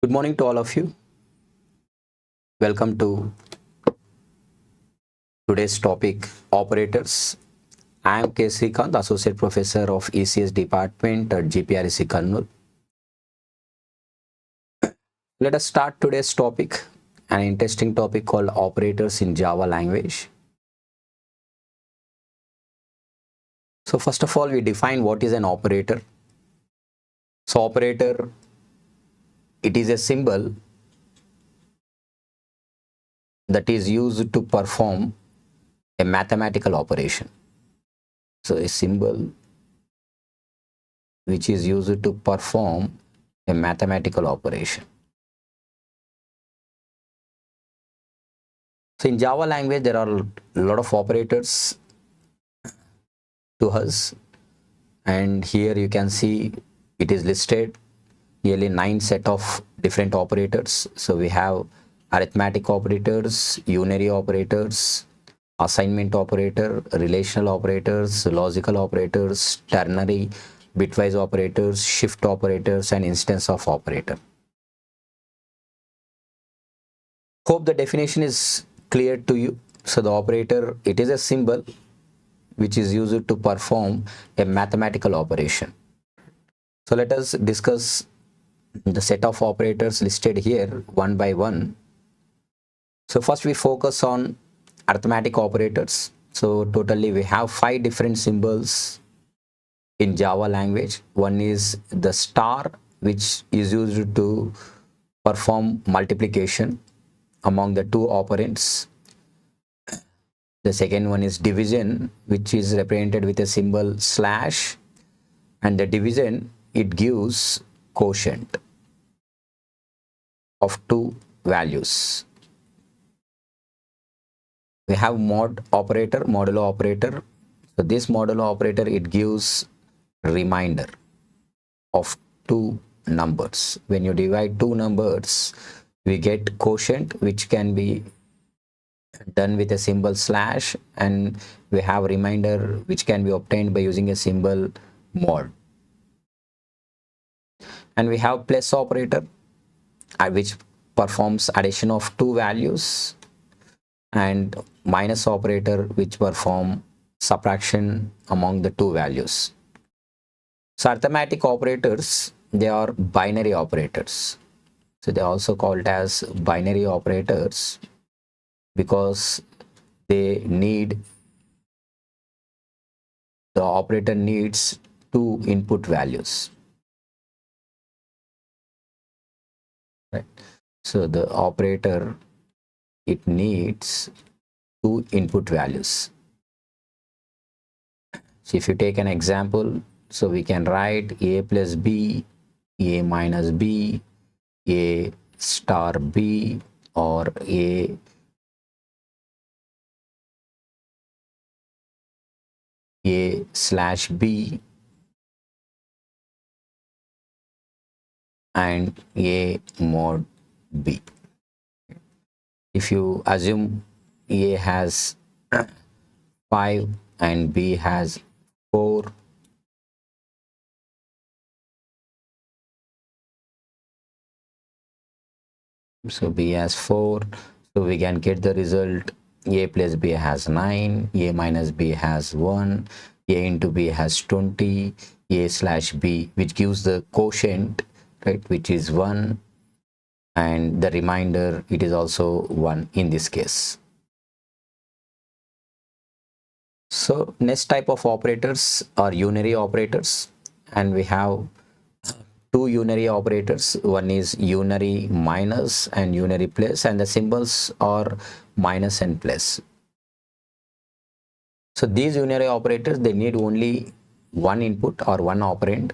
Good morning to all of you. Welcome to today's topic, operators. I am K. Srikanth, Associate Professor of ECS Department at GPREC Kannur. Let us start today's topic, an interesting topic called operators in Java language. So first of all, we define what is an operator. So operator, it is a symbol that is used to perform a mathematical operation. So a symbol which is used to perform a mathematical operation. So in Java language, there are a lot of operators to us, and here you can see it is listed nearly 9 set of different operators. So we have arithmetic operators, unary operators, assignment operator, relational operators, logical operators, ternary, bitwise operators, shift operators, and instance of operator. Hope the definition is clear to you. So the operator, it is a symbol which is used to perform a mathematical operation. So let us discuss the set of operators listed here one by one. So first we focus on arithmetic operators. So totally we have 5 different symbols in Java language. One is the star, which is used to perform multiplication among the two operands. The second one is division, which is represented with a symbol slash, and the division, it gives quotient of two values. We have mod operator, modulo operator. So this modulo operator, it gives remainder of two numbers. When you divide two numbers, we get quotient, which can be done with a symbol slash, and we have remainder which can be obtained by using a symbol mod. And we have plus operator, which performs addition of two values, and minus operator, which perform subtraction among the two values. So arithmetic operators, they are binary operators. So they are also called as binary operators because the operator needs two input values. Right. So the operator, it needs two input values. So if you take an example, so we can write a plus b, a minus b, a star b, or a slash b, and a mod b. If you assume a has 5 and b has 4, so b has 4, so we can get the result a plus b has 9, a minus b has 1, a into b has 20, a slash b, which gives the quotient, right, which is 1, and the remainder, it is also 1 in this case. So next type of operators are unary operators, and we have two unary operators. One is unary minus and unary plus, and the symbols are minus and plus. So these unary operators, they need only one input or one operand.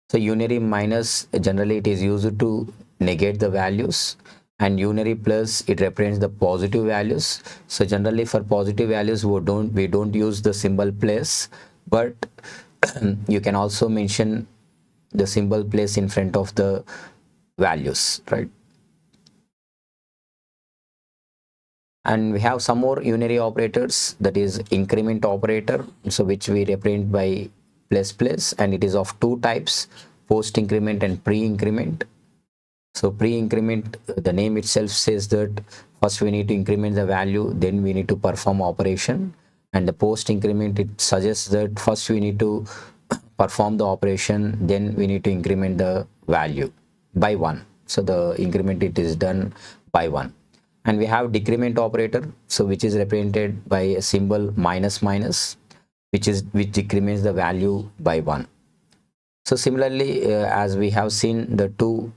So unary minus, generally it is used to negate the values, and unary plus, it represents the positive values. So generally for positive values, we don't use the symbol plus, but you can also mention the symbol place in front of the values, right? And we have some more unary operators, that is increment operator, so which we represent by plus plus, and it is of two types, post increment and pre increment. So pre-increment, the name itself says that first we need to increment the value, then we need to perform operation. And the post increment, it suggests that first we need to perform the operation, then we need to increment the value by 1. So the increment, it is done by 1. And we have decrement operator, so which is represented by a symbol minus minus, which decrements the value by 1. So similarly, as we have seen the two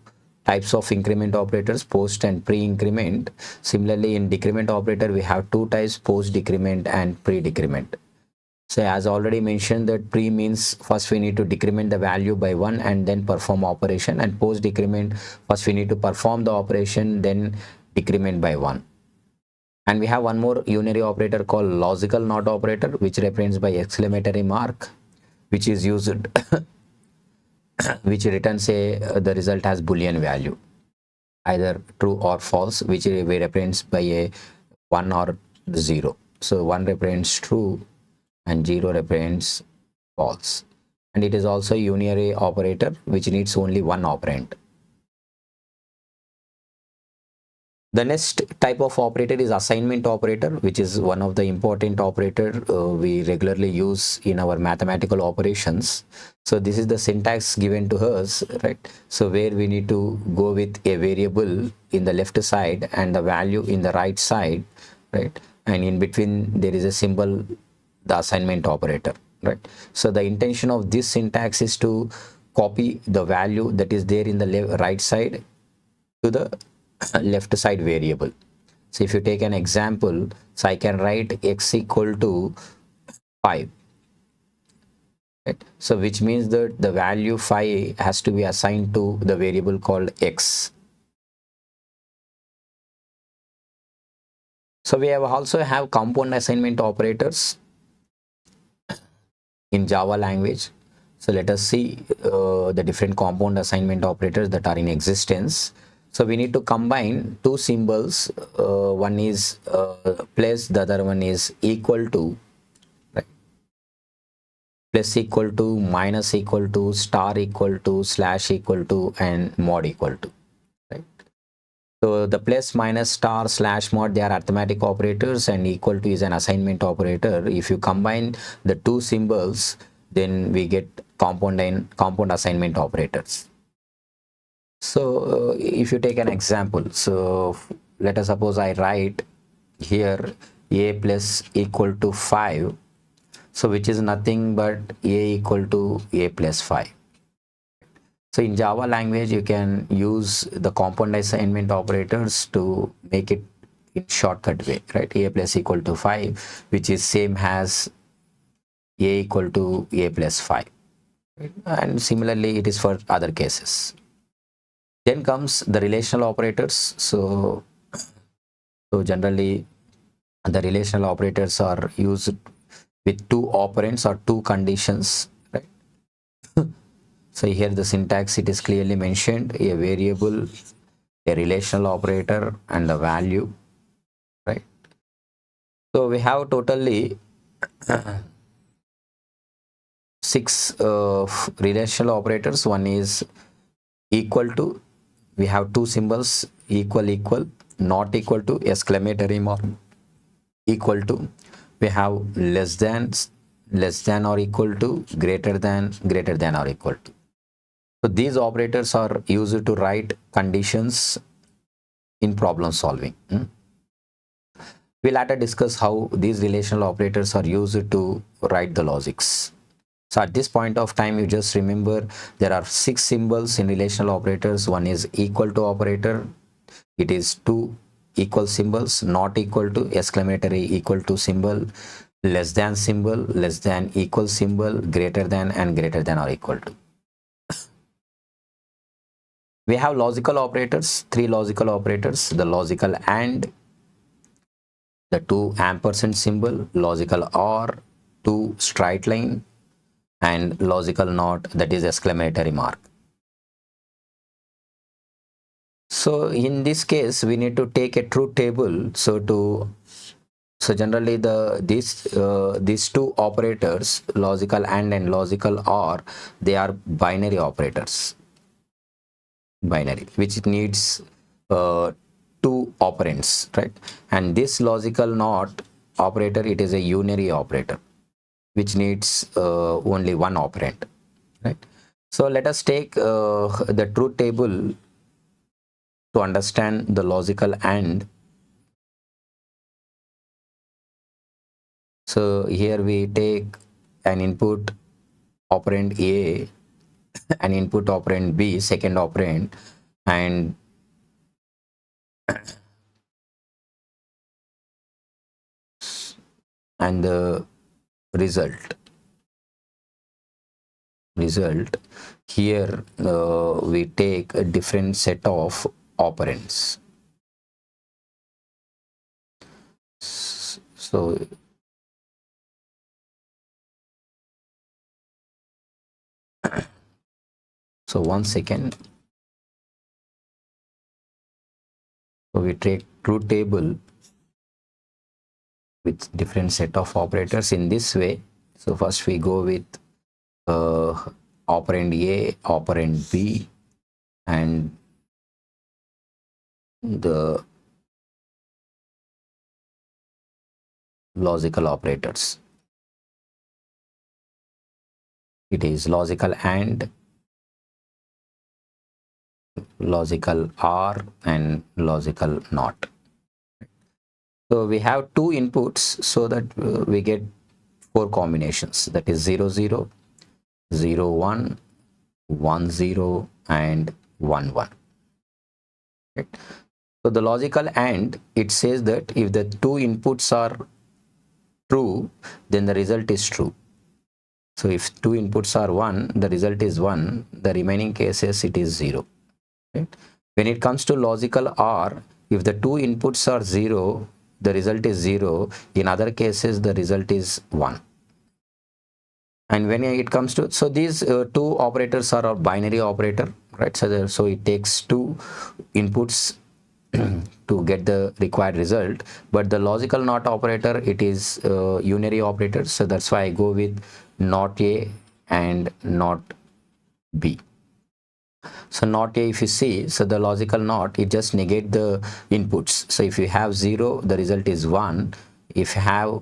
types of increment operators, post and pre-increment. Similarly, in decrement operator, we have two types, post decrement and pre-decrement. So as already mentioned, that pre means first we need to decrement the value by 1 and then perform operation, and post decrement, first we need to perform the operation, then decrement by 1. And we have one more unary operator called logical not operator, which represents by exclamatory mark, which is used which returns the result as boolean value, either true or false, which we represents by a 1 or 0. So 1 represents true and 0 represents false. And it is also a unary operator which needs only one operand. The next type of operator is assignment operator, which is one of the important operator we regularly use in our mathematical operations. So this is the syntax given to us, right? So where we need to go with a variable in the left side and the value in the right side, right? And in between there is a symbol, the assignment operator, right? So the intention of this syntax is to copy the value that is there in the right side to the left side variable. So if you take an example, so I can write x equal to 5, right? So which means that the value 5 has to be assigned to the variable called x. So we also have compound assignment operators in Java language. So let us see the different compound assignment operators that are in existence. So we need to combine two symbols. One is plus, the other one is equal to, right? Plus equal to, minus equal to, star equal to, slash equal to, and mod equal to, right? So the plus, minus, star, slash, mod, they are arithmetic operators, and equal to is an assignment operator. If you combine the two symbols, then we get compound assignment operators. So if you take an example, so let us suppose I write here a plus equal to 5, so which is nothing but a equal to a plus 5. So in Java language, you can use the compound assignment operators to make it in shortcut way, right? A plus equal to 5, which is same as a equal to a plus 5, and similarly it is for other cases. Then comes the relational operators. So generally the relational operators are used with two operands or two conditions, right? So here the syntax, it is clearly mentioned, a variable, a relational operator, and the value, right? So we have totally 6 relational operators. One is equal to, we have two symbols, equal, equal, not equal to, exclamatory mark, equal to. We have less than or equal to, greater than or equal to. So these operators are used to write conditions in problem solving. We'll later discuss how these relational operators are used to write the logics. So at this point of time, you just remember there are 6 symbols in relational operators. One is equal to operator. It is two equal symbols, not equal to, exclamatory equal to symbol, less than symbol, less than equal symbol, greater than, and greater than or equal to. We have logical operators, 3 logical operators, the logical AND, the 2 ampersand symbol, logical OR, 2 straight line, and logical NOT, that is exclamatory mark. So in this case, we need to take a truth table. So generally these two operators, logical AND and logical OR, they are binary operators. binary, which needs two operands, right? And this logical NOT operator, it is a unary operator which needs only one operand, right? So let us take the truth table to understand the logical AND. So here we take an input operand A, an input operand B, second operand, and the result here we take a different set of operands. So one second. So we take truth table with different set of operators in this way. So first we go with operand A, operand B, and the logical operators. It is logical AND, logical OR, and logical NOT. So we have two inputs so that we get four combinations, that is 0 0, 0 1, 1 0, and 1 1. Right? So the logical AND, it says that if the two inputs are true, then the result is true. So if two inputs are 1, the result is 1. The remaining cases it is 0. Right? When it comes to logical OR, if the two inputs are 0, the result is 0. In other cases, the result is 1. And when it comes to, so these two operators are a binary operator, right? So it takes two inputs to get the required result, but the logical NOT operator, it is unary operator. So that's why I go with NOT A and NOT B. So NOT A, if you see, so the logical NOT, it just negate the inputs. So if you have 0, the result is 1. If you have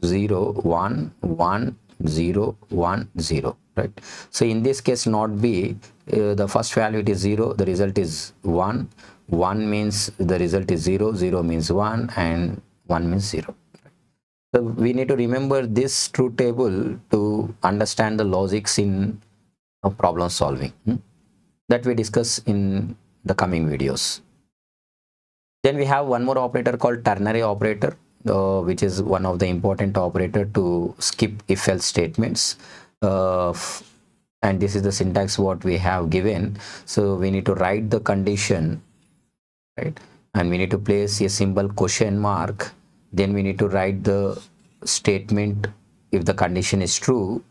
0 1 1 0 1 0, right? So in this case, NOT B, the first value it is 0, the result is 1. 1 means the result is 0, 0 means 1, and 1 means 0. So we need to remember this truth table to understand the logics in problem solving, that we discuss in the coming videos. Then we have one more operator called ternary operator, which is one of the important operator to skip if-else statements. And this is the syntax what we have given. So we need to write the condition, right? And we need to place a symbol question mark. Then we need to write the statement if the condition is true,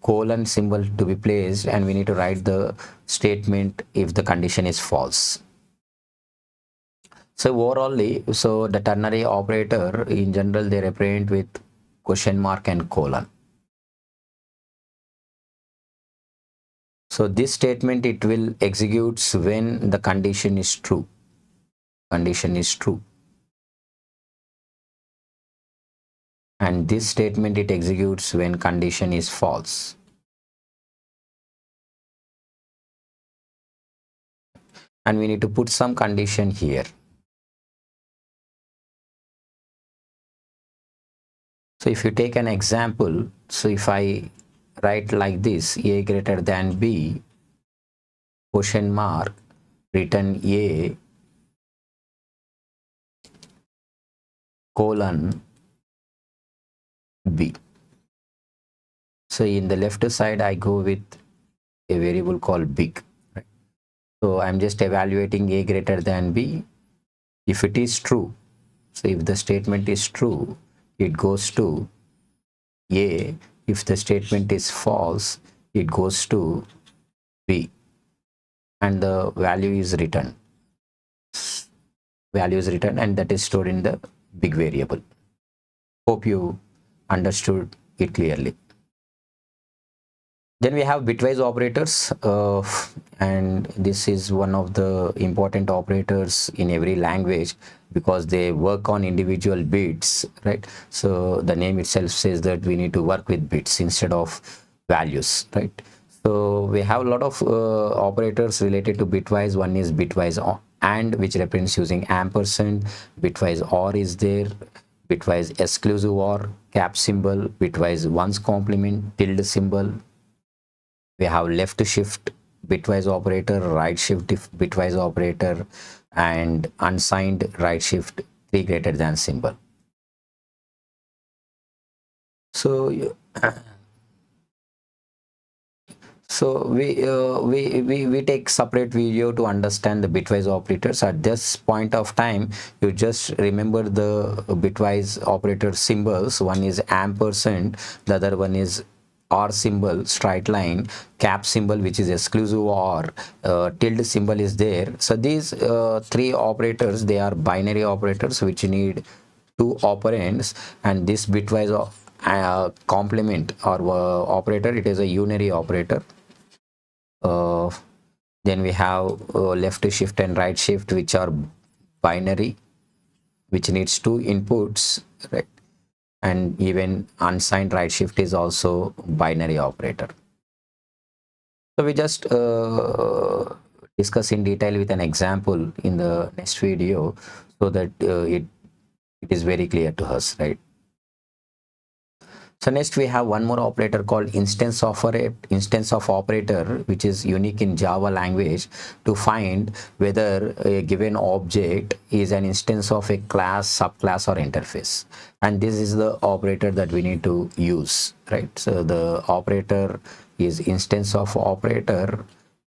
colon symbol to be placed, and we need to write the statement if the condition is false. So overall, so the ternary operator in general, they represent with question mark and colon. So this statement, it will executes when the condition is true. Condition is true. And this statement, it executes when condition is false. And we need to put some condition here. So if you take an example, so if I write like this, A greater than B, question mark, return A, colon, B. So in the left side, I go with a variable called big. Right? So I'm just evaluating A greater than B. If it is true, so if the statement is true, it goes to A. If the statement is false, it goes to B. And the value is returned. Value is returned, and that is stored in the big variable. Hope you understood it clearly. Then we have bitwise operators, and this is one of the important operators in every language because they work on individual bits, right? So the name itself says that we need to work with bits instead of values, right? So we have a lot of operators related to bitwise. One is bitwise and, which represents using ampersand. Bitwise or is there, bitwise exclusive or, cap symbol, bitwise ones complement, tilde symbol. We have left shift bitwise operator, right shift bitwise operator, and unsigned right shift 3 greater than symbol. So we take separate video to understand the bitwise operators. At this point of time, you just remember the bitwise operator symbols. One is ampersand, the other one is or symbol, straight line, cap symbol, which is exclusive or, tilde symbol is there. So these three operators, they are binary operators which need two operands, and this bitwise complement or operator, it is a unary operator. uh, then we have left shift and right shift, which are binary, which needs two inputs, right? And even unsigned right shift is also binary operator. So we just discuss in detail with an example in the next video, so that it is very clear to us, right? So next we have one more operator called instance of operator, which is unique in Java language to find whether a given object is an instance of a class, subclass, or interface. And this is the operator that we need to use, right? So the operator is instance of operator.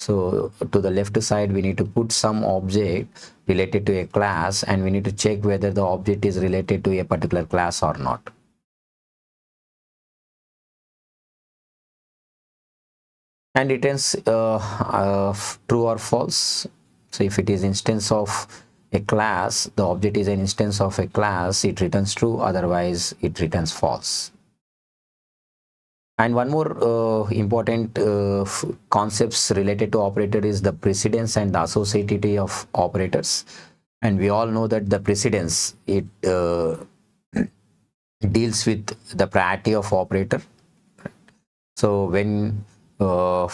So to the left side, we need to put some object related to a class, and we need to check whether the object is related to a particular class or not. And returns true or false. So if it is instance of a class, the object is an instance of a class, it returns true, otherwise it returns false. And one more important concepts related to operator is the precedence and the associativity of operators. And we all know that the precedence, it deals with the priority of operator. So when uh,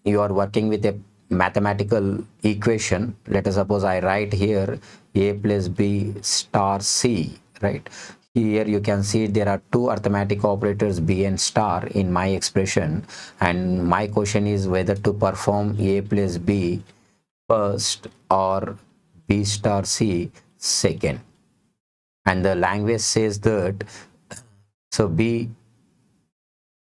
you are working with a mathematical equation, let us suppose I write here a plus b star c, right? Here you can see there are two arithmetic operators b and star in my expression, and my question is whether to perform a plus b first or b star c second. And the language says that, so b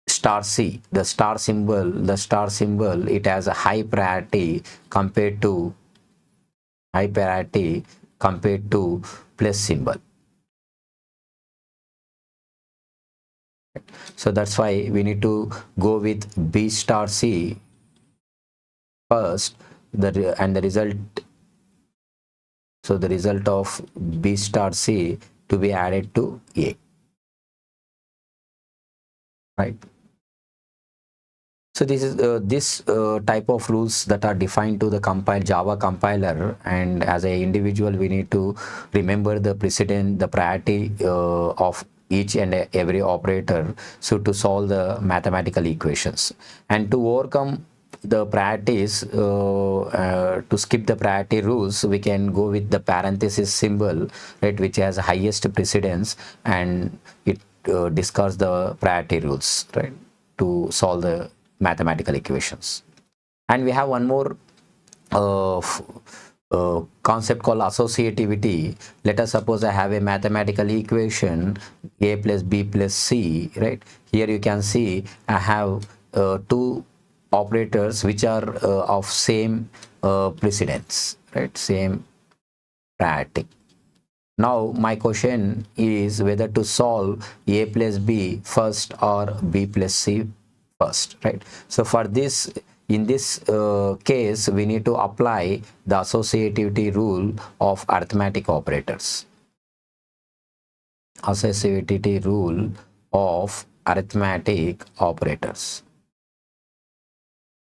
star C, the star symbol, it has a high priority compared to plus symbol. So that's why we need to go with B star C first, and the result, so the result of B star C to be added to A, right? So this is this type of rules that are defined to the Java compiler, and as a individual we need to remember the precedent, the priority of each and every operator, so to solve the mathematical equations. And to overcome the priorities, to skip the priority rules, we can go with the parenthesis symbol, right, which has highest precedence, and it discards the priority rules, right, to solve the mathematical equations. And we have one more concept called associativity. Let us suppose I have a mathematical equation a plus b plus c, right? Here you can see I have two operators which are of same precedence, right, same priority. Now my question is whether to solve a plus b first or b plus c first, right? So for this, in this case, we need to apply the associativity rule of arithmetic operators. Associativity rule of arithmetic operators.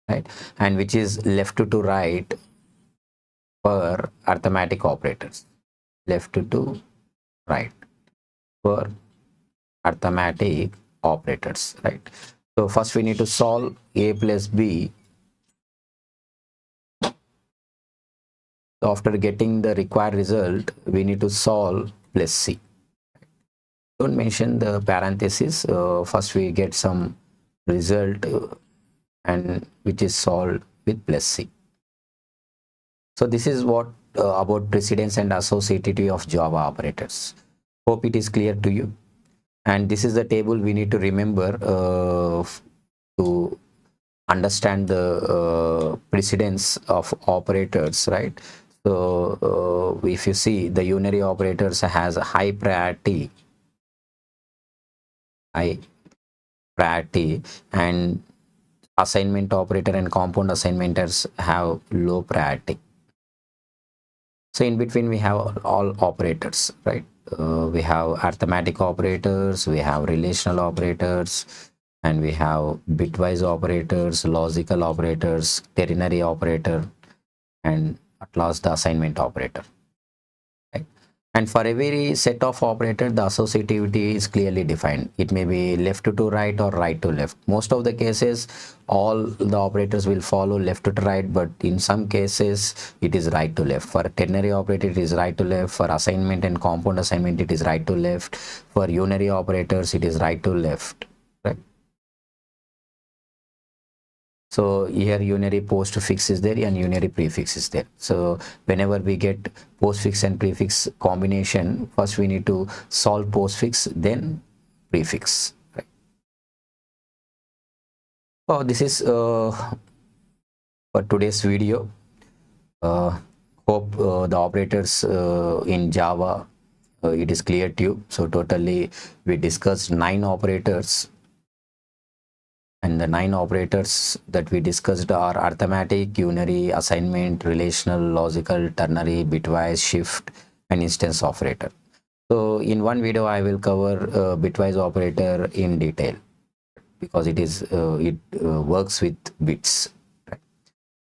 right? And which is left to right for arithmetic operators, left to right for arithmetic operators, right? So first we need to solve a plus b. So after getting the required result, we need to solve plus c. Don't mention the parenthesis. First we get some result and which is solved with plus c. So this is what about precedence and associativity of Java operators. Hope it is clear to you. And this is the table we need to remember to understand the precedence of operators, right? So if you see, the unary operators has a high priority, and assignment operator and compound assignmenters have low priority. So in between we have all operators, right? We have arithmetic operators, we have relational operators, and we have bitwise operators, logical operators, ternary operator, and at last the assignment operator, right? And for every set of operator, the associativity is clearly defined. It may be left to right or right to left. Most of the cases, all the operators will follow left to right, but in some cases, it is right to left. For ternary operator, it is right to left. For assignment and compound assignment, it is right to left. For unary operators, it is right to left, right? So here unary postfix is there and unary prefix is there. So whenever we get postfix and prefix combination, first we need to solve postfix, then prefix, right? So this is for today's video. Hope the operators in Java, it is clear to you. So totally we discussed 9 operators, and the 9 operators that we discussed are arithmetic, unary, assignment, relational, logical, ternary, bitwise, shift, and instance operator. So in one video I will cover bitwise operator in detail, because it works with bits, right?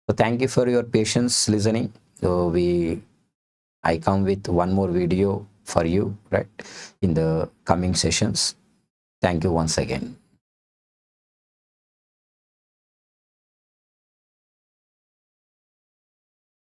So thank you for your patience listening. So I come with one more video for you, right, in the coming sessions. Thank you once again.